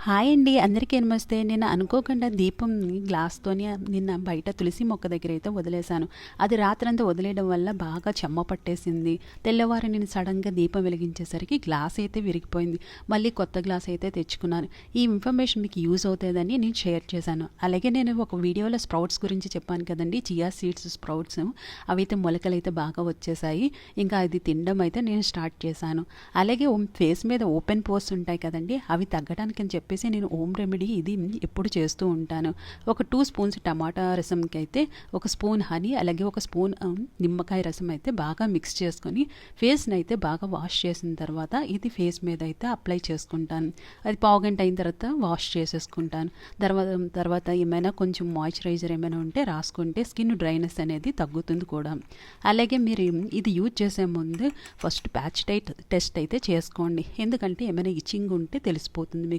Hi అండి, అందరికీ నమస్తే. నేను అనుకోకుండా దీపంని గ్లాస్తోని నిన్న బయట తులసి మొక్క దగ్గర అయితే వదిలేశాను. అది రాత్రంతా వదిలేయడం వల్ల బాగా చెమ్మ పట్టేసింది. తెల్లవారు నేను సడన్గా దీపం వెలిగించేసరికి గ్లాస్ అయితే విరిగిపోయింది. మళ్ళీ కొత్త గ్లాస్ అయితే తెచ్చుకున్నాను. ఈ ఇన్ఫర్మేషన్ మీకు యూజ్ అవుతుందని నేను షేర్ చేశాను. అలాగే నేను ఒక వీడియోలో స్ప్రౌట్స్ గురించి చెప్పాను కదండి, చియా సీడ్స్ స్ప్రౌట్స్. అవైతే మొలకలు అయితే బాగా వచ్చేసాయి. ఇంకా అది తినడం అయితే నేను స్టార్ట్ చేశాను. అలాగే ఫేస్ మీద ఓపెన్ పోర్స్ ఉంటాయి కదండి, అవి తగ్గడానికి అని చెప్పేసి నేను హోమ్ రెమెడీ ఇది ఎప్పుడు చేస్తూ ఉంటాను. ఒక 2 స్పూన్స్ టమాటా రసంకి అయితే ఒక స్పూన్ హనీ, అలాగే ఒక స్పూన్ నిమ్మకాయ రసం అయితే బాగా మిక్స్ చేసుకొని ఫేస్ని అయితే బాగా వాష్ చేసిన తర్వాత ఇది ఫేస్ మీద అయితే అప్లై చేసుకుంటాను. అది పావుగంట అయిన తర్వాత వాష్ చేసేసుకుంటాను. తర్వాత ఏమైనా కొంచెం మాయిశ్చరైజర్ ఏమైనా ఉంటే రాసుకుంటే స్కిన్ డ్రైనెస్ అనేది తగ్గుతుంది కూడా. అలాగే మీరు ఇది యూజ్ చేసే ముందు ఫస్ట్ ప్యాచ్ టెస్ట్ అయితే చేసుకోండి. ఎందుకంటే ఏమైనా ఇచ్చింగ్ ఉంటే తెలిసిపోతుంది మీకు.